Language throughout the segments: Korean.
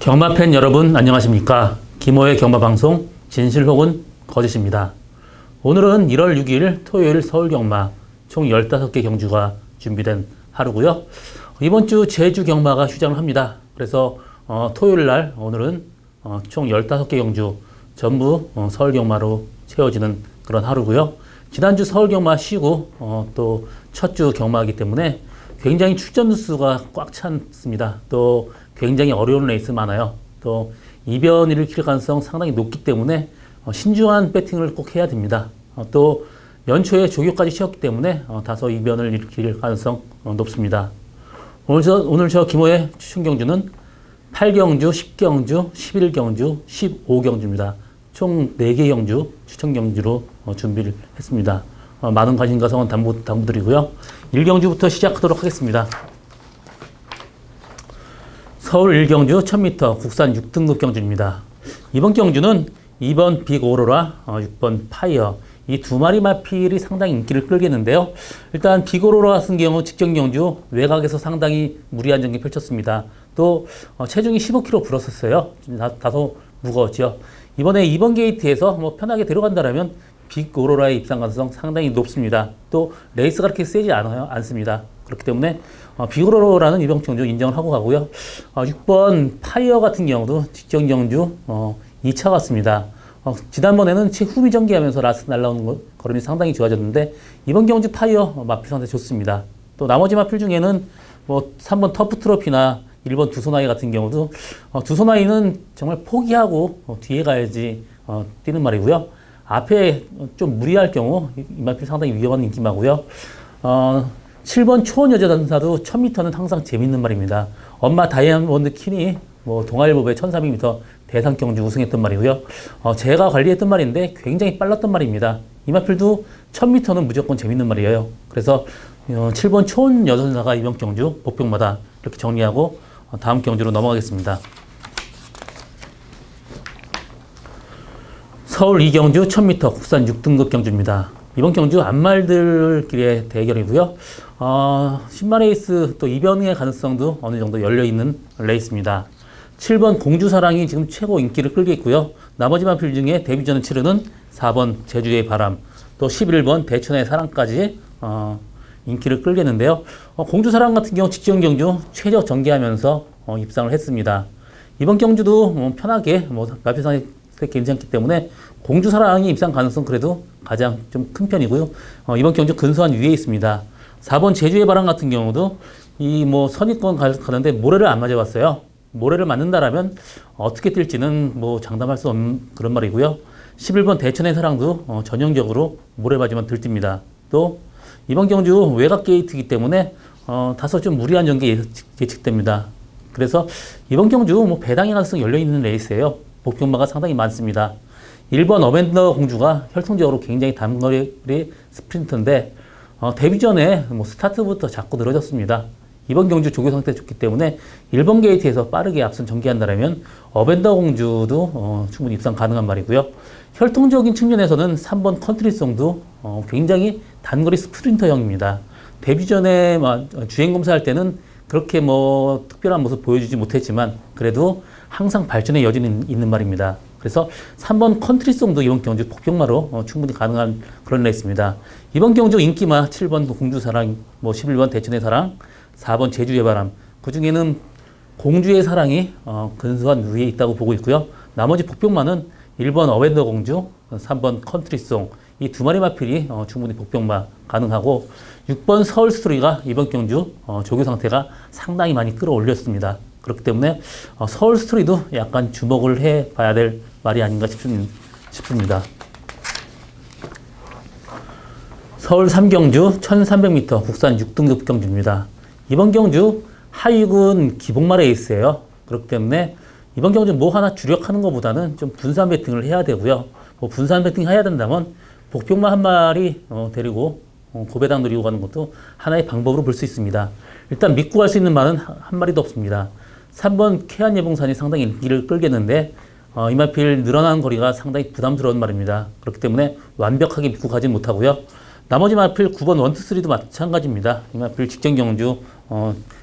경마팬 여러분 안녕하십니까. 김호의 경마방송 진실 혹은 거짓입니다. 오늘은 1월 6일 토요일 서울경마 총 15개 경주가 준비된 하루고요. 이번 주 제주 경마가 휴장을 합니다. 그래서 토요일날 오늘은 총 15개 경주 전부 서울경마로 채워지는 그런 하루고요. 지난주 서울경마 쉬고 또 첫 주 경마이기 때문에 굉장히 출전 수가 꽉 찼습니다. 또 굉장히 어려운 레이스 많아요. 또 이변을 일으킬 가능성 상당히 높기 때문에 신중한 배팅을 꼭 해야 됩니다. 또 연초에 조교까지 쉬었기 때문에 다소 이변을 일으킬 가능성 높습니다. 오늘 저 김호의 추천 경주는 8경주, 10경주, 11경주, 15경주입니다. 총 4개 경주, 추천 경주로 준비를 했습니다. 많은 관심과 성원 당부드리고요. 1경주부터 시작하도록 하겠습니다. 서울 1경주 1000m 국산 6등급 경주입니다. 이번 경주는 2번 빅 오로라, 6번 파이어 이 두 마리 마필이 상당히 인기를 끌겠는데요. 일단 빅 오로라 같은 경우 직전 경주 외곽에서 상당히 무리한 전개 펼쳤습니다. 또 체중이 15kg 불었었어요. 다소 무거웠죠. 이번에 2번 게이트에서 편하게 들어간다라면 빅 오로라의 입상 가능성 상당히 높습니다. 또 레이스가 그렇게 세지 않습니다. 그렇기 때문에 빅 오로라는 이번 경주 인정을 하고 가고요. 6번 파이어 같은 경우도 직전 경주 2차 같습니다. 지난번에는 후미 전개하면서 라스트 날라오는 걸음이 상당히 좋아졌는데 이번 경주 파이어 마필 상태 좋습니다. 또 나머지 마필 중에는 3번 터프 트로피나 1번 두소나이 같은 경우도 두소나이는 정말 포기하고 뒤에 가야지 뛰는 말이고요. 앞에 좀 무리할 경우 이 마필 상당히 위험한 인기마고요. 7번 초원 여자단사도 1000m는 항상 재밌는 말입니다. 엄마 다이아몬드 킨이 동아일보배 1300m 대상 경주 우승했던 말이고요. 제가 관리했던 말인데 굉장히 빨랐던 말입니다. 이 마필도 1000m는 무조건 재밌는 말이에요. 그래서 7번 초원 여자단사가 이번 경주 복병마다 이렇게 정리하고 다음 경주로 넘어가겠습니다. 서울 2경주 1000m 국산 6등급 경주입니다. 이번 경주 안말들끼리의 대결이고요. 신마 레이스 또 이변의 가능성도 어느 정도 열려있는 레이스입니다. 7번 공주사랑이 지금 최고 인기를 끌고 있고요. 나머지 마필 중에 데뷔전을 치르는 4번 제주의 바람, 또 11번 대천의 사랑까지 인기를 끌겠는데요. 공주사랑 같은 경우 직전 경주 최저 전개하면서 입상을 했습니다. 이번 경주도 편하게 마필상이 괜찮기 때문에 공주사랑이 입상 가능성 그래도 가장 좀 큰 편이고요. 이번 경주 근소한 위에 있습니다. 4번 제주의 바람 같은 경우도 선입권 가는데 모래를 안 맞아봤어요. 모래를 맞는다라면 어떻게 뛸지는 장담할 수 없는 그런 말이고요. 11번 대천의 사랑도 전형적으로 모래 맞으면 들뜁니다. 또 이번 경주 외곽 게이트이기 때문에 다소 좀 무리한 전개 예측됩니다. 그래서 이번 경주 배당의 가능성이 열려있는 레이스예요. 복병마가 상당히 많습니다. 1번 어벤더 공주가 혈통적으로 굉장히 단거리 스프린터인데 데뷔 전에 스타트부터 자꾸 늘어졌습니다. 이번 경주 조교 상태 좋기 때문에 1번 게이트에서 빠르게 앞선 전개한다면 어벤더 공주도 충분히 입상 가능한 말이고요. 혈통적인 측면에서는 3번 컨트리송도 굉장히 단거리 스프린터형입니다. 데뷔 전에 주행 검사할 때는 그렇게 특별한 모습 보여주지 못했지만 그래도 항상 발전의 여지는 있는 말입니다. 그래서 3번 컨트리송도 이번 경주 복병마로 충분히 가능한 그런 레이스입니다. 이번 경주 인기마 7번 공주사랑, 11번 대천의 사랑, 4번 제주의 바람, 그 중에는 공주의 사랑이 근소한 위에 있다고 보고 있고요. 나머지 복병마는 1번 어벤더 공주, 3번 컨트리송 이 두 마리 마필이 충분히 복병마 가능하고 6번 서울 스토리가 이번 경주 조교 상태가 상당히 많이 끌어올렸습니다. 그렇기 때문에 서울 스토리도 약간 주목을 해봐야 될 말이 아닌가 싶습니다. 서울 3경주 1300m 국산 6등급 경주입니다. 이번 경주 하위군 기복마 레이스예요. 그렇기 때문에 이번 경주 하나 주력하는 것보다는 좀 분산 배팅을 해야 되고요. 분산 배팅 해야 된다면 복병마 한 마리 데리고 고배당 노리고 가는 것도 하나의 방법으로 볼 수 있습니다. 일단 믿고 갈 수 있는 말은 한 마리도 없습니다. 3번 케안예봉산이 상당히 인기를 끌겠는데 이 마필 늘어난 거리가 상당히 부담스러운 말입니다. 그렇기 때문에 완벽하게 믿고 가지 못하고요. 나머지 마필 9번 1, 2, 3도 마찬가지입니다. 이 마필 직전 경주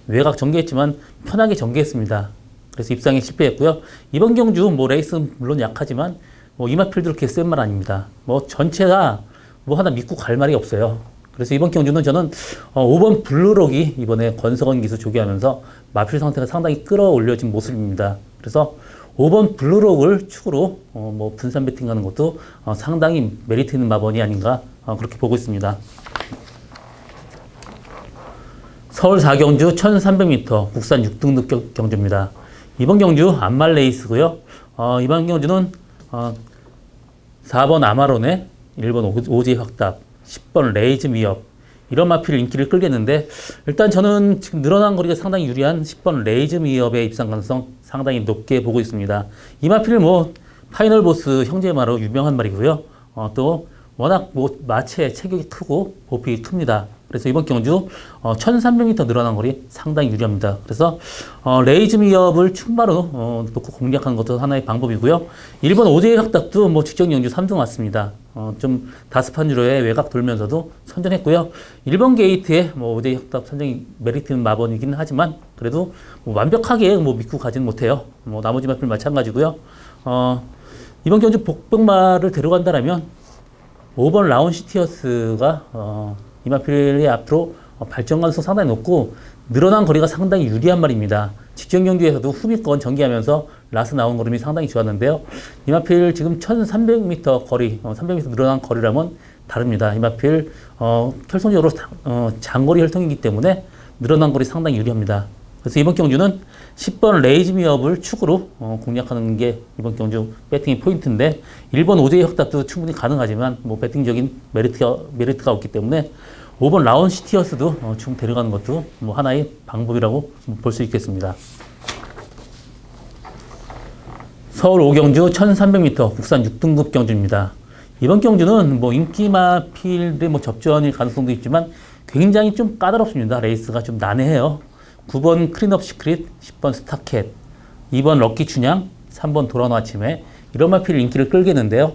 외곽 전개했지만 편하게 전개했습니다. 그래서 입상에 실패했고요. 이번 경주 뭐 레이스는 물론 약하지만 뭐 이마필도 그렇게 센 말 아닙니다. 뭐 전체가 뭐 하나 믿고 갈 말이 없어요. 그래서 이번 경주는 저는 5번 블루록이 이번에 권석원 기수 조기하면서 마필 상태가 상당히 끌어올려진 모습입니다. 그래서 5번 블루록을 축으로 뭐 분산 배팅하는 것도 상당히 메리트 있는 마번이 아닌가 그렇게 보고 있습니다. 서울 4경주 1300m 국산 6등급 경주입니다. 이번 경주 안말 레이스고요. 이번 경주는 4번 아마론의 1번 오제이 확답, 10번 레이즈 미업 이런 마필 인기를 끌겠는데 일단 저는 지금 늘어난 거리가 상당히 유리한 10번 레이즈 미업의 입상 가능성 상당히 높게 보고 있습니다. 이 마필 뭐 파이널 보스 형제마로 유명한 말이고요. 또 워낙 뭐 마체 체격이 크고 보폭이 큽니다. 그래서 이번 경주 1300m 늘어난 거리 상당히 유리합니다. 그래서 레이즈 미업을 충마로 놓고 공략하는 것도 하나의 방법이고요. 1번 오제이 확답도 뭐 직전 경주 3등 왔습니다. 좀 다스판 주로에 외곽 돌면서도 선전했고요. 1번 게이트에 뭐 오제이 확답 선정이 메리트 있는 마번이긴 하지만 그래도 뭐 완벽하게 뭐 믿고 가지는 못해요. 뭐 나머지 마필 마찬가지고요. 이번 경주 복병마를 데려간다라면 5번 라운시티어스가 이 마필의 앞으로 발전 가능성 상당히 높고 늘어난 거리가 상당히 유리한 말입니다. 직전 경주에서도 후미권 전개하면서 라스 나온 걸음이 상당히 좋았는데요. 이 마필 지금 1300m 거리, 300m 늘어난 거리라면 다릅니다. 이 마필 혈통적으로 장거리 혈통이기 때문에 늘어난 거리 상당히 유리합니다. 그래서 이번 경주는 10번 레이즈 미업을 축으로 공략하는 게 이번 경주 배팅의 포인트인데 1번 오제이 확답도 충분히 가능하지만 뭐 배팅적인 메리트가 없기 때문에 5번 라운시티어스도 충분히 데려가는 것도 뭐 하나의 방법이라고 볼 수 있겠습니다. 서울 5경주 1300m 국산 6등급 경주입니다. 이번 경주는 뭐 인기마필의 뭐 접전일 가능성도 있지만 굉장히 좀 까다롭습니다. 레이스가 좀 난해해요. 9번 클린업 시크릿, 10번 스타켓, 2번 럭키 춘향, 3번 도라노 아침에 이런 마필 인기를 끌겠는데요.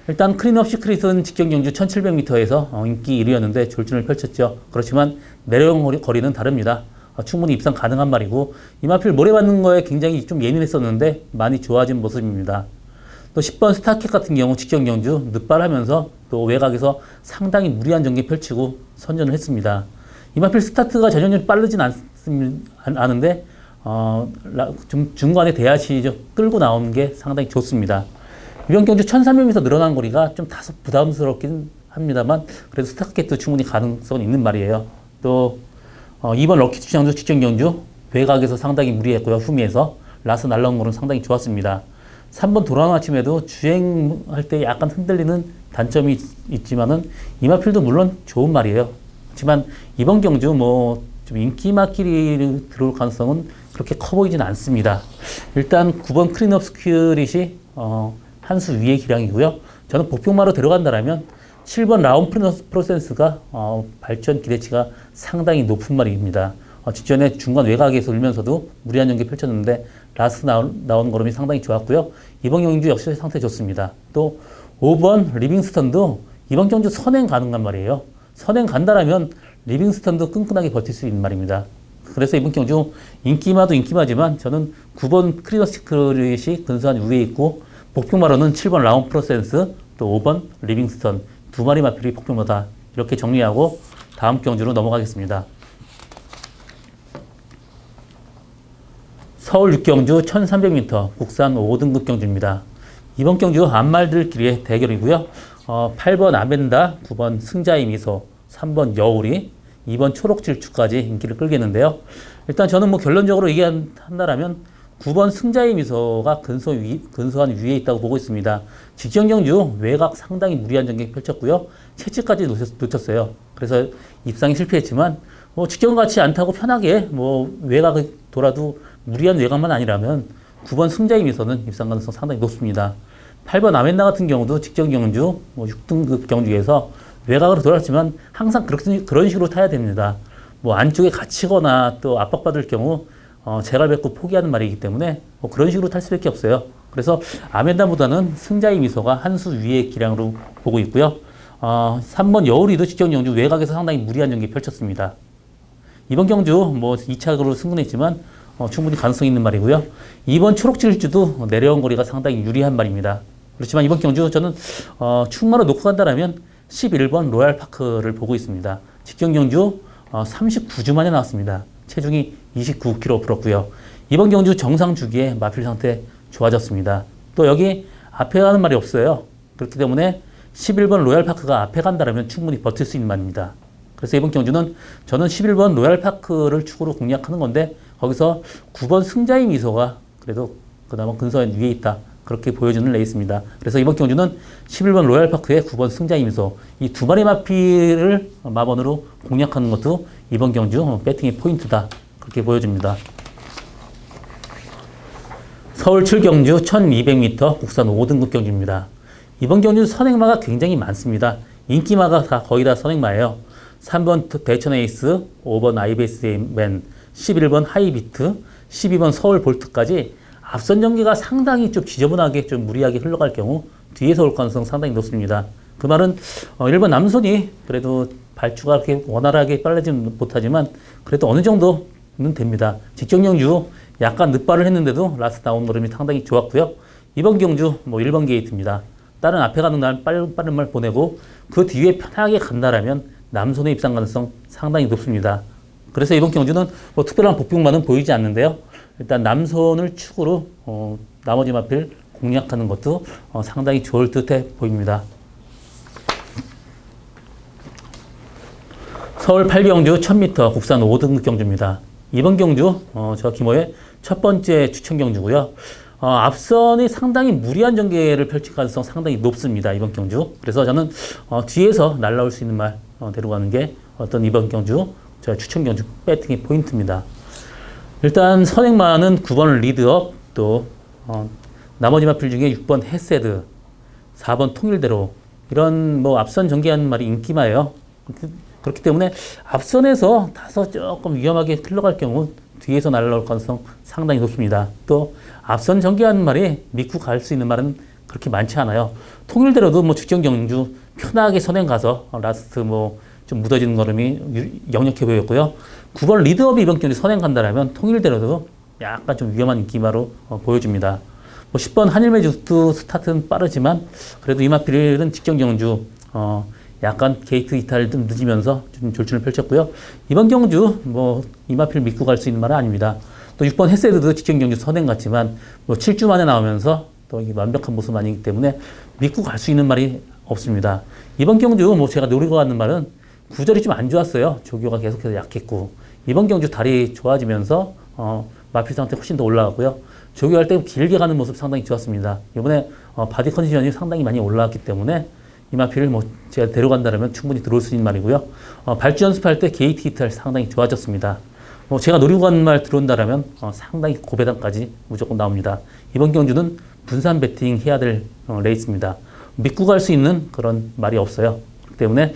일단 클린업 시크릿은 직전 경주 1700m에서 인기 1위였는데 졸전을 펼쳤죠. 그렇지만 내려온 거리는 다릅니다. 충분히 입상 가능한 말이고 이 마필 모래 받는 거에 굉장히 좀 예민했었는데 많이 좋아진 모습입니다. 또 10번 스타켓 같은 경우 직전 경주 늦발하면서 또 외곽에서 상당히 무리한 전개 펼치고 선전을 했습니다. 이 마필 스타트가 전혀 빠르진 않은데 좀 중간에 대야시 끌고 나오는 게 상당히 좋습니다. 이번 경주 1300m 늘어난 거리가 좀 다소 부담스럽긴 합니다만 그래도 스타켓도 충분히 가능성은 있는 말이에요. 또 2번 럭키 춘향도 직전 경주 외곽에서 상당히 무리했고요. 후미에서 라스 날라온 거는 상당히 좋았습니다. 3번 도라노 아침에도 주행할 때 약간 흔들리는 단점이 있지만은 이 마필도 물론 좋은 말이에요. 하지만 이번 경주 뭐 좀 인기마끼리 들어올 가능성은 그렇게 커 보이진 않습니다. 일단 9번 클린업 스큐릿이 한 수 위의 기량이고요. 저는 복병마로 데려간다라면 7번 라운 프로센스가 발전 기대치가 상당히 높은 말입니다. 직전에 중간 외곽에서 울면서도 무리한 연기 펼쳤는데 라스 나온 걸음이 상당히 좋았고요. 이번 경주 역시 상태 좋습니다. 또 5번 리빙스턴도 이번 경주 선행 가능한 말이에요. 선행 간다라면 리빙스턴도 끈끈하게 버틸 수 있는 말입니다. 그래서 이번 경주 인기마도 인기마지만 저는 9번 크리너시크릿이 근소한 우위에 있고 복병마로는 7번 라운 프로센스 또 5번 리빙스턴 두 마리 마필이 복병마다 이렇게 정리하고 다음 경주로 넘어가겠습니다. 서울 6경주 1300m 국산 5등급 경주입니다. 이번 경주 안말들끼리의 대결이고요. 8번 아멘다, 9번 승자의 미소, 3번 여울이, 2번 초록질주까지 인기를 끌겠는데요. 일단 저는 뭐 결론적으로 얘기한다라면 9번 승자의 미소가 근소한 위에 있다고 보고 있습니다. 직전 경주 외곽 상당히 무리한 전개 펼쳤고요. 채찍까지 놓쳤어요. 그래서 입상이 실패했지만 뭐 직전 같지 않다고 편하게 뭐 외곽을 돌아도 무리한 외곽만 아니라면 9번 승자의 미소는 입상 가능성 상당히 높습니다. 8번 아멘나 같은 경우도 직전 경주 뭐 6등급 경주에서 외곽으로 돌았지만 항상 그런 식으로 타야 됩니다. 뭐 안쪽에 갇히거나 또 압박받을 경우 재갈 뱉고 포기하는 말이기 때문에 뭐 그런 식으로 탈 수밖에 없어요. 그래서 아멘다보다는 승자의 미소가 한 수 위의 기량으로 보고 있고요. 3번 여울이도 직전 경주 외곽에서 상당히 무리한 전개 펼쳤습니다. 이번 경주 뭐 2차적으로 승분했지만 충분히 가능성이 있는 말이고요. 2번 초록질주도 내려온 거리가 상당히 유리한 말입니다. 그렇지만 이번 경주 저는 충마로 놓고 간다면 11번 로얄파크를 보고 있습니다. 직전 경주 39주 만에 나왔습니다. 체중이 29kg 불었고요. 이번 경주 정상 주기에 마필 상태 좋아졌습니다. 또 여기 앞에 가는 말이 없어요. 그렇기 때문에 11번 로얄파크가 앞에 간다면 충분히 버틸 수 있는 말입니다. 그래서 이번 경주는 저는 11번 로얄파크를 축으로 공략하는 건데 거기서 9번 승자의 미소가 그래도 그나마 근소한 위에 있다. 그렇게 보여주는 레이스입니다. 그래서 이번 경주는 11번 로얄파크의 9번 승자의 미소 이 두 마리 마필을 마번으로 공략하는 것도 이번 경주 배팅의 포인트다. 그렇게 보여줍니다. 서울 7경주 1200m 국산 5등급 경주입니다. 이번 경주 선행마가 굉장히 많습니다. 인기마가 거의 다 선행마예요. 3번 대천 에이스, 5번 IBS맨, 11번 하이비트, 12번 서울 볼트까지 앞선 전개가 상당히 좀 지저분하게 좀 무리하게 흘러갈 경우 뒤에서 올 가능성 상당히 높습니다. 그 말은 1번 남선이 그래도 발주가 그렇게 원활하게 빨라지는 못하지만 그래도 어느 정도는 됩니다. 직전 경주 약간 늦발을 했는데도 라스트 나온 걸음이 상당히 좋았고요. 이번 경주 1번 게이트입니다. 다른 앞에 가는 날 빠른 말 보내고 그 뒤에 편하게 간다라면 남선의 입상 가능성 상당히 높습니다. 그래서 이번 경주는 특별한 복병만은 보이지 않는데요. 일단 남선을 축으로 나머지 마필 공략하는 것도 상당히 좋을 듯해 보입니다. 서울 8경주 1000m 국산 5등급 경주입니다. 이번 경주 저 김호의 첫 번째 추천 경주고요. 앞선이 상당히 무리한 전개를 펼칠 가능성 상당히 높습니다. 이번 경주. 그래서 저는 뒤에서 날라올 수 있는 말 데려가는 게 어떤 이번 경주 저 추천 경주 배팅의 포인트입니다. 일단 선행마는 9번 리드업 또 나머지 마필 중에 6번 헤세드 4번 통일대로 이런 앞선 전개하는 말이 인기마예요. 그렇기 때문에 앞선에서 타서 조금 위험하게 흘러갈 경우 뒤에서 날아올 가능성 상당히 높습니다. 또 앞선 전개하는 말이 믿고 갈 수 있는 말은 그렇게 많지 않아요. 통일대로도 직전 경주 편하게 선행 가서 라스트 좀 묻어지는 걸음이 역력해 보였고요. 9번 리드업이 이번 경주 선행 간다라면 통일대로도 약간 좀 위험한 인기마로 보여줍니다. 10번 한일매주도 스타트는 빠르지만 그래도 이마필은 직전 경주 약간 게이트 이탈 좀 늦으면서 좀 졸전을 펼쳤고요. 이번 경주 이마필 믿고 갈 수 있는 말은 아닙니다. 또 6번 헤세드도 직전 경주 선행 같지만 7주 만에 나오면서 또 이게 완벽한 모습 아니기 때문에 믿고 갈 수 있는 말이 없습니다. 이번 경주 제가 노리고 가는 말은 구절이 좀 안 좋았어요. 조교가 계속해서 약했고 이번 경주 다리 좋아지면서 마필 상태 훨씬 더 올라가고요. 조교할 때 길게 가는 모습 상당히 좋았습니다. 이번에 바디 컨디션이 상당히 많이 올라왔기 때문에 이 마필을 제가 데려간다면 충분히 들어올 수 있는 말이고요. 발주 연습할 때 게이트 이탈 상당히 좋아졌습니다. 제가 노리고 가는 말 들어온다면 상당히 고배당까지 무조건 나옵니다. 이번 경주는 분산 배팅 해야 될 레이스입니다. 믿고 갈 수 있는 그런 말이 없어요. 그렇기 때문에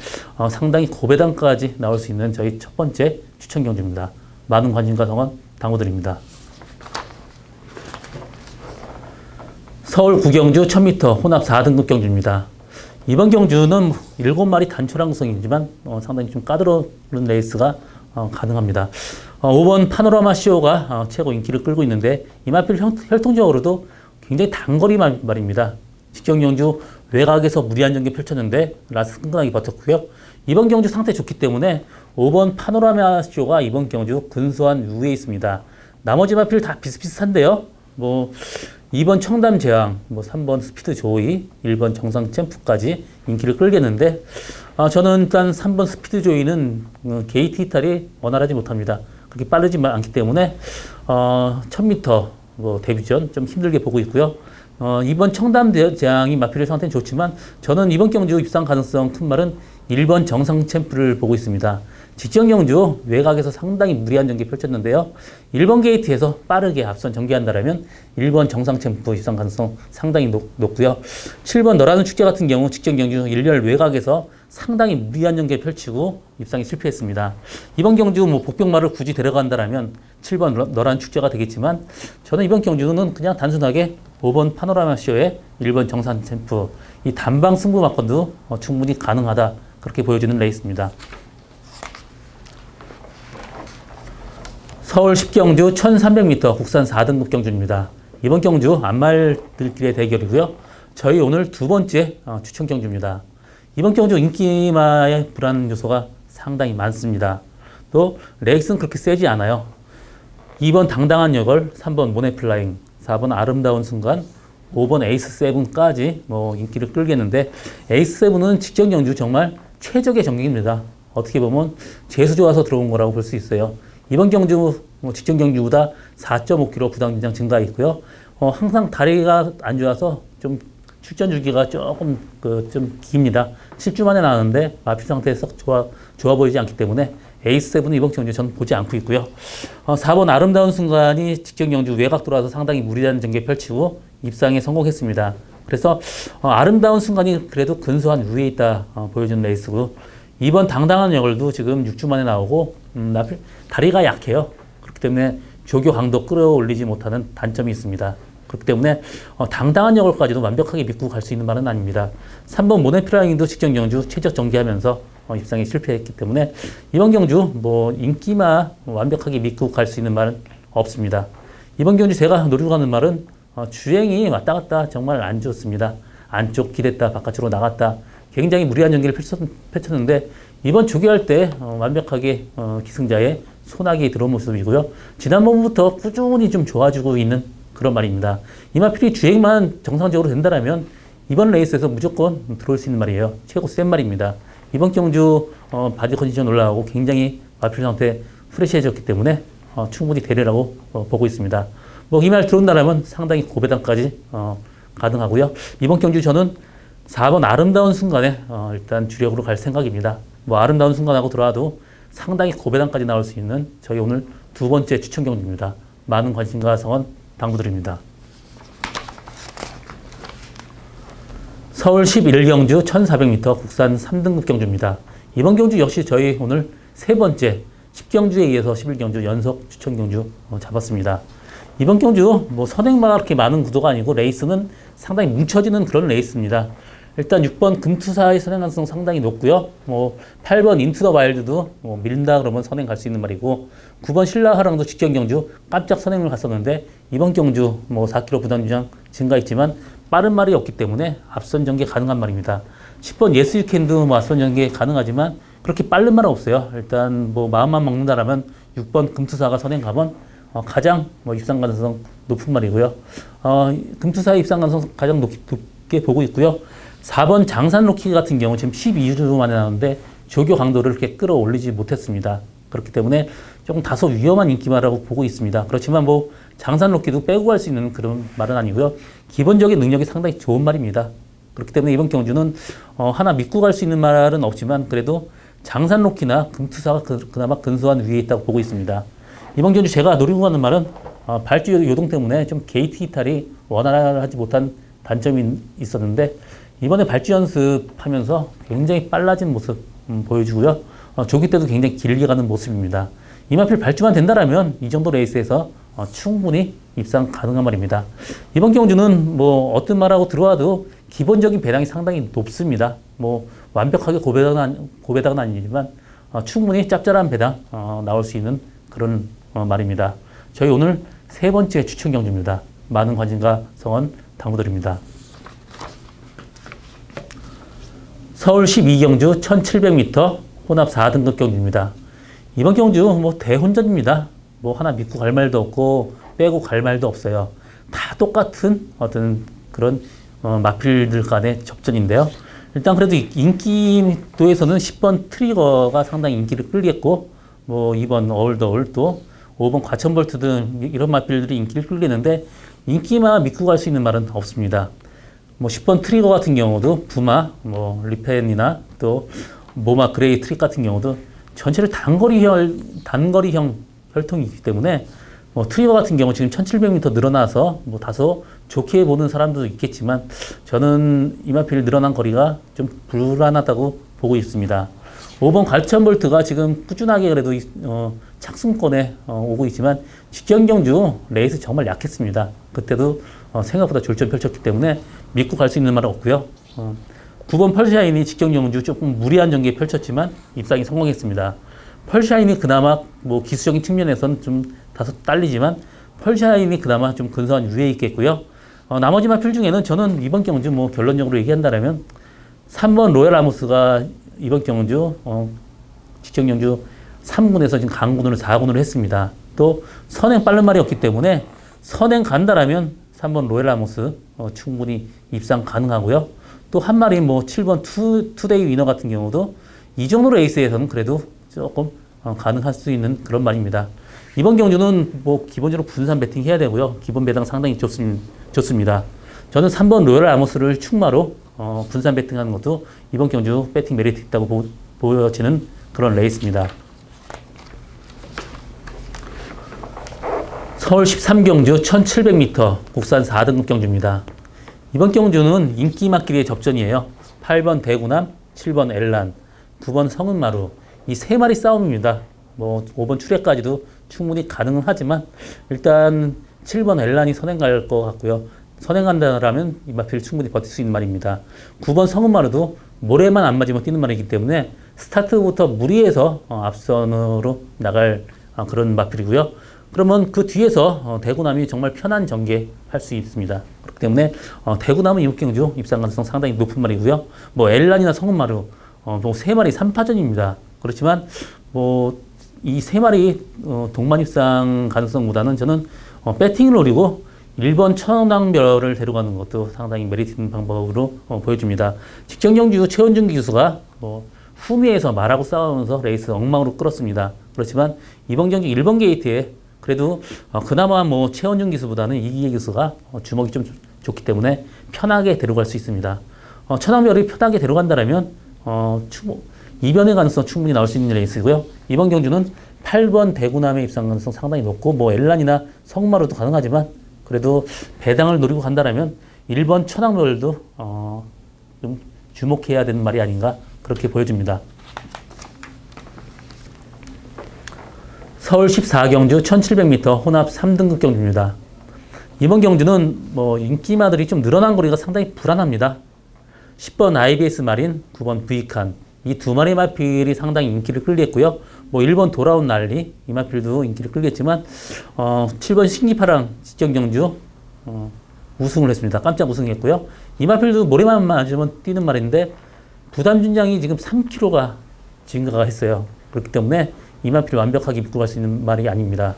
상당히 고배당까지 나올 수 있는 저희 첫 번째 추천 경주입니다. 많은 관심과 성원 당부드립니다. 서울 9경주 1000m 혼합 4등급 경주입니다. 이번 경주는 7마리 단초랑성이지만 상당히 좀 까다로운 레이스가 가능합니다. 5번 파노라마 쇼가 최고 인기를 끌고 있는데 이마필 혈통적으로도 굉장히 단거리 말입니다. 직전 경주 외곽에서 무리한 전개 펼쳤는데 라스트 끈끈하게 버텼고요. 이번 경주 상태 좋기 때문에 5번 파노라마 쇼가 이번 경주 근소한 우위에 있습니다. 나머지 마필 다 비슷비슷한데요. 2번 청담 제왕, 3번 스피드 조이, 1번 정상 챔프까지 인기를 끌겠는데 저는 일단 3번 스피드 조이는 게이트 이탈이 원활하지 못합니다. 그렇게 빠르지 않기 때문에 1000m 데뷔전 좀 힘들게 보고 있고요. 2번 청담 제왕이 마필의 상태는 좋지만 저는 이번 경주 입상 가능성 큰 말은 1번 정상 챔프를 보고 있습니다. 직전 경주 외곽에서 상당히 무리한 전개 펼쳤는데요. 1번 게이트에서 빠르게 앞선 전개한다면 1번 정상 챔프 입상 가능성 상당히 높고요. 7번 너라는 축제 같은 경우 직전 경주 1열 외곽에서 상당히 무리한 전개 펼치고 입상에 실패했습니다. 이번 경주 복병마를 굳이 데려간다면 7번 너라는 축제가 되겠지만 저는 이번 경주는 그냥 단순하게 5번 파노라마 쇼의 1번 정상 챔프 이 단방 승부 막건도 충분히 가능하다 그렇게 보여주는 레이스입니다. 서울 10경주 1300m 국산 4등급 경주입니다. 이번 경주 안말들끼리의 대결이고요. 저희 오늘 두 번째 추천 경주입니다. 이번 경주 인기마의 불안 요소가 상당히 많습니다. 또 레이스는 그렇게 세지 않아요. 2번 당당한 여걸, 3번 모네플라잉, 4번 아름다운 순간, 5번 에이스7까지 인기를 끌겠는데, 에이스7은 직전 경주 정말 최적의 전경입니다. 어떻게 보면 재수 좋아서 들어온 거라고 볼 수 있어요. 이번 경주 직전 경주보다 4.5kg 부당 긴장 증가했고요. 항상 다리가 안 좋아서 좀 출전 주기가 조금 좀 깁니다. 7주 만에 나왔는데 마필 상태에서 좋아 보이지 않기 때문에 에이스7은 이번 경주 저는 보지 않고 있고요. 4번 아름다운 순간이 직전 경주 외곽 돌아서 상당히 무리한 전개 펼치고 입상에 성공했습니다. 그래서 아름다운 순간이 그래도 근소한 위에 있다 보여주는 레이스고, 2번 당당한 여걸도 지금 6주 만에 나오고 다리가 약해요. 그렇기 때문에 조교 강도 끌어올리지 못하는 단점이 있습니다. 그렇기 때문에 당당한 여걸까지도 완벽하게 믿고 갈 수 있는 말은 아닙니다. 3번 모네플라잉도 직전 경주 최적 전개하면서 입상에 실패했기 때문에 이번 경주 인기마 완벽하게 믿고 갈 수 있는 말은 없습니다. 이번 경주 제가 노리고 가는 말은 주행이 왔다 갔다 정말 안 좋습니다. 안쪽 길했다 바깥으로 나갔다 굉장히 무리한 전개를 펼쳤는데, 이번 조교할 때 완벽하게 기승자의 소나기 들어온 모습이고요. 지난번부터 꾸준히 좀 좋아지고 있는 그런 말입니다. 이마필이 주행만 정상적으로 된다면 이번 레이스에서 무조건 들어올 수 있는 말이에요. 최고 센 말입니다. 이번 경주 바디 컨디션 올라가고 굉장히 마필 상태 프레시해졌기 때문에 충분히 대례라고 보고 있습니다. 이 말 들어온다면 상당히 고배당까지 가능하고요. 이번 경주 저는 4번 아름다운 순간에 일단 주력으로 갈 생각입니다. 아름다운 순간하고 들어와도 상당히 고배당까지 나올 수 있는 저희 오늘 두 번째 추천 경주입니다. 많은 관심과 성원 당부드립니다. 서울 11경주 1400m 국산 3등급 경주입니다. 이번 경주 역시 저희 오늘 세 번째 10경주에 이어서 11경주 연속 추천 경주 잡았습니다. 이번 경주 선행마가 그렇게 많은 구도가 아니고 레이스는 상당히 뭉쳐지는 그런 레이스입니다. 일단 6번 금투사의 선행 가능성 상당히 높고요. 8번 인투 더 와일드도 밀린다 그러면 선행 갈 수 있는 말이고, 9번 신라하랑도 직전 경주 깜짝 선행을 갔었는데 이번 경주 4kg 부담 유장 증가했지만 빠른 말이 없기 때문에 앞선 전개 가능한 말입니다. 10번 예스 유캔도 앞선 전개 가능하지만 그렇게 빠른 말은 없어요. 일단 마음만 먹는다라면 6번 금투사가 선행 가면 가장 입상 가능성 높은 말이고요. 금투사의 입상 가능성 가장 높게 보고 있고요. 4번 장산 로키 같은 경우 지금 12주 만에 나오는데 조교 강도를 이렇게 끌어올리지 못했습니다. 그렇기 때문에 조금 다소 위험한 인기마라고 보고 있습니다. 그렇지만 장산 로키도 빼고 갈 수 있는 그런 말은 아니고요. 기본적인 능력이 상당히 좋은 말입니다. 그렇기 때문에 이번 경주는 하나 믿고 갈 수 있는 말은 없지만 그래도 장산 로키나 금투사가 그나마 근소한 위에 있다고 보고 있습니다. 이번 경주 제가 노리고 가는 말은 발주 요동 때문에 좀 게이트 이탈이 원활하지 못한 단점이 있었는데, 이번에 발주 연습하면서 굉장히 빨라진 모습 보여주고요. 조기 때도 굉장히 길게 가는 모습입니다. 이마필 발주만 된다라면 이 정도 레이스에서 충분히 입상 가능한 말입니다. 이번 경주는 어떤 말하고 들어와도 기본적인 배당이 상당히 높습니다. 완벽하게 고배당은 아니지만 충분히 짭짤한 배당 나올 수 있는 그런 말입니다. 저희 오늘 세 번째 추천 경주입니다. 많은 관심과 성원 당부드립니다. 서울 12경주 1700m 혼합 4등급 경주입니다. 이번 경주 대혼전입니다. 하나 믿고 갈 말도 없고 빼고 갈 말도 없어요. 다 똑같은 어떤 그런 마필들 간의 접전인데요. 일단 그래도 인기도에서는 10번 트리거가 상당히 인기를 끌겠고 2번 어울더울 또 5번 과천볼트 등 이런 마필들이 인기를 끌리는데 인기만 믿고 갈 수 있는 말은 없습니다. 10번 트리거 같은 경우도 부마, 리펜이나 또 모마 그레이 트릭 같은 경우도 전체를 단거리형 혈통이기 때문에 트리거 같은 경우 지금 1700m 늘어나서 다소 좋게 보는 사람도 있겠지만 저는 이마필 늘어난 거리가 좀 불안하다고 보고 있습니다. 5번 과천볼트가 지금 꾸준하게 그래도 착승권에 오고 있지만 직전 경주 레이스 정말 약했습니다. 그때도 생각보다 졸전 펼쳤기 때문에 믿고 갈 수 있는 말은 없고요. 9번 펄샤인이 직전 경주 조금 무리한 전개 펼쳤지만 입상이 성공했습니다. 펄샤인이 그나마 뭐 기술적인 측면에서는 좀 다소 딸리지만 펄샤인이 그나마 좀 근소한 유에 있겠고요. 나머지 마필 중에는 저는 이번 경주 뭐 결론적으로 얘기한다면 3번 로얄 아모스가 이번 경주 직전 경주 3군에서 지금 강군으로 4군으로 했습니다. 또 선행 빠른 말이 없기 때문에 선행 간다라면 3번 로얄 아모스 충분히 입상 가능하고요. 또 한 마리 뭐 7번 투데이 위너 같은 경우도 이 정도 레이스에서는 그래도 조금 가능할 수 있는 그런 말입니다. 이번 경주는 뭐 기본적으로 분산 배팅 해야 되고요. 기본 배당 상당히 좋습니다. 저는 3번 로얄 아모스를 충마로 분산 배팅하는 것도 이번 경주 배팅 메리트 있다고 보여지는 그런 레이스입니다. 서울 13경주 1700m 국산 4등급 경주입니다. 이번 경주는 인기 맛길의 접전이에요. 8번 대구남, 7번 엘란, 9번 성은마루 이 세 마리 싸움입니다. 뭐 5번 출애까지도 충분히 가능하지만 일단 7번 엘란이 선행 갈 것 같고요. 선행한다라면 이 마필 충분히 버틸 수 있는 말입니다. 9번 성은마루도 모래만 안 맞으면 뛰는 말이기 때문에 스타트부터 무리해서 앞선으로 나갈 그런 마필이고요. 그러면 그 뒤에서 대구남이 정말 편한 전개할 수 있습니다. 그렇기 때문에 대구남은 이번 경주 입상 가능성 상당히 높은 말이고요. 뭐 엘란이나 성은마루 뭐 세 마리 3파전입니다. 그렇지만 뭐 이 세 마리 동반 입상 가능성보다는 저는 배팅을 노리고 1번 천왕별을 데려가는 것도 상당히 메리트 있는 방법으로 보여줍니다. 직전 경주 최원준 기수가 후미에서 말하고 싸우면서 레이스 엉망으로 끌었습니다. 그렇지만 이번 경기 1번 게이트에 그래도 그나마 뭐 최원준 기수보다는 이기계 기수가 주먹이 좀 좋기 때문에 편하게 데려갈 수 있습니다. 천왕별이 편하게 데려간다면 이변의 가능성 충분히 나올 수 있는 레이스고요. 이번 경주는 8번 대구남의 입상 가능성 상당히 높고 뭐 엘란이나 성마루도 가능하지만 그래도 배당을 노리고 간다면 1번 천왕별도 좀 주목해야 되는 말이 아닌가 그렇게 보여집니다. 서울 14경주 1700m 혼합 3등급 경주입니다. 이번 경주는 뭐 인기마들이 좀 늘어난 거리가 상당히 불안합니다. 10번 IBS 마린, 9번 V칸 이 두 마리 마필이 상당히 인기를 끌겠고요. 뭐 1번 돌아온 난리 이 마필도 인기를 끌겠지만 7번 신기파랑 직전 경주 우승을 했습니다. 깜짝 우승했고요. 이 마필도 모래만 맞으면 뛰는 말인데 부담 준장이 지금 3kg가 증가가 했어요. 그렇기 때문에 이 마필 완벽하게 믿고 갈 수 있는 말이 아닙니다.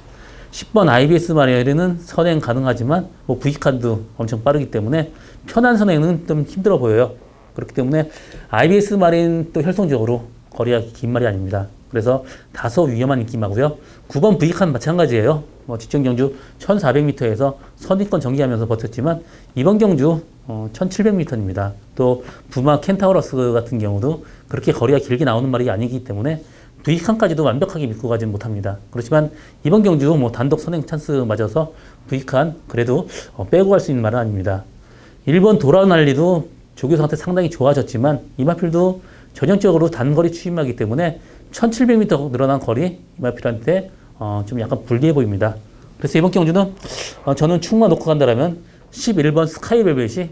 10번 IBS 마리는 선행 가능하지만 뭐 V칸도 엄청 빠르기 때문에 편한 선행은 좀 힘들어 보여요. 그렇기 때문에 IBS 마린 또 혈통적으로 거리가 긴 말이 아닙니다. 그래서 다소 위험한 인기마고요. 9번 V칸 마찬가지예요. 직전 경주 1400m에서 선입권 정지하면서 버텼지만 이번 경주 1700m입니다. 또 부마 켄타우러스 같은 경우도 그렇게 거리가 길게 나오는 말이 아니기 때문에 V칸까지도 완벽하게 믿고 가진 못합니다. 그렇지만 이번 경주 뭐 단독 선행 찬스 맞아서 V칸 그래도 빼고 갈 수 있는 말은 아닙니다. 1번 돌아온 난리도 조교 상태 상당히 좋아졌지만 이마필도 전형적으로 단거리 추임하기 때문에 1700m 늘어난 거리 이마필한테 좀 약간 불리해 보입니다. 그래서 이번 경주는 저는 충마 놓고 간다면 11번 스카이벨벳이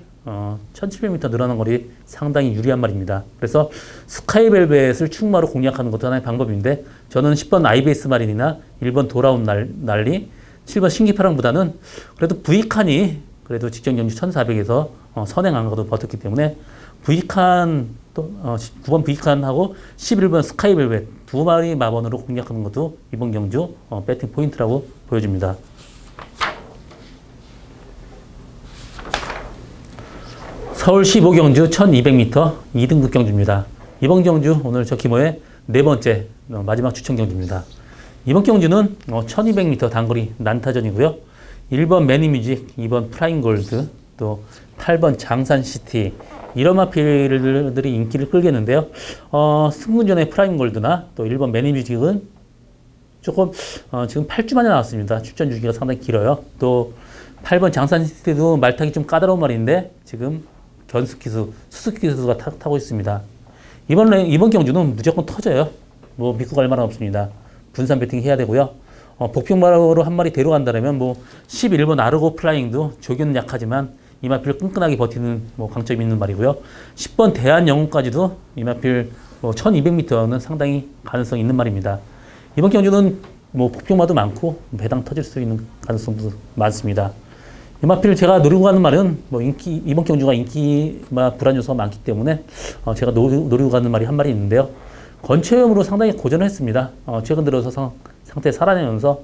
1700m 늘어난 거리 상당히 유리한 말입니다. 그래서 스카이벨벳을 충마로 공략하는 것도 하나의 방법인데 저는 10번 IBS 마린이나 1번 돌아온 난리 7번 신기파랑보다는 그래도 V칸이 그래도 직전 경주 1400에서 선행한 것도 버텼기 때문에 V칸 또 9번 V칸하고 11번 스카이벨벳 두 마리 마번으로 공략하는 것도 이번 경주 배팅 포인트라고 보여집니다. 서울 15경주 1200m 2등급 경주입니다. 이번 경주 오늘 저 기모의 네 번째 마지막 추천 경주입니다. 이번 경주는 1200m 단거리 난타전이고요. 1번 매니뮤직, 2번 프라임골드, 또 8번 장산시티 이런 마필들이 인기를 끌겠는데요. 승문전의 프라임골드나 또 1번 매니뮤직은 조금 지금 8주 만에 나왔습니다. 출전 주기가 상당히 길어요. 또 8번 장산시티도 말타기 좀 까다로운 말인데 지금 견습기수, 수습기수가 타고 있습니다. 이번 경주는 무조건 터져요. 뭐 믿고 갈 만은 없습니다. 분산 배팅 해야 되고요. 복병마로 한 마리 데려간다면 뭐 11번 아르고 플라잉도 조교는 약하지만 이마필 끈끈하게 버티는 뭐 강점이 있는 말이고요. 10번 대한영웅까지도 이마필 1200m는 상당히 가능성이 있는 말입니다. 이번 경주는 뭐 폭풍마도 많고 배당 터질 수 있는 가능성도 많습니다. 이마필 제가 노리고 가는 말은 뭐 이번 경주가 인기마 불안 요소가 많기 때문에 제가 노리고 가는 말이 한 말이 있는데요. 건초염으로 상당히 고전을 했습니다. 최근 들어서 상태 살아내면서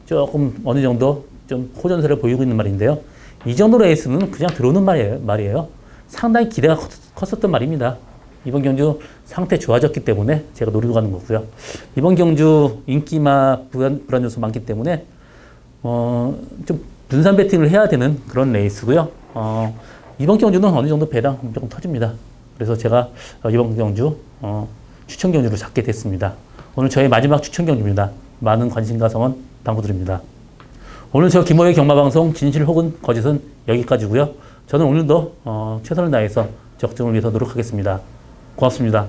조금 어느 정도 좀 호전세를 보이고 있는 말인데요. 이 정도 레이스는 그냥 들어오는 말이에요. 상당히 기대가 컸었던 말입니다. 이번 경주 상태 좋아졌기 때문에 제가 노리고 가는 거고요. 이번 경주 인기마 불안 요소 많기 때문에 좀 분산 배팅을 해야 되는 그런 레이스고요. 이번 경주는 어느 정도 배당 조금 터집니다. 그래서 제가 이번 경주 추천 경주로 잡게 됐습니다. 오늘 저의 마지막 추천 경주입니다. 많은 관심과 성원 당부드립니다. 오늘 저 김호의 경마방송 진실 혹은 거짓은 여기까지고요. 저는 오늘도 최선을 다해서 적중을 위해서 노력하겠습니다. 고맙습니다.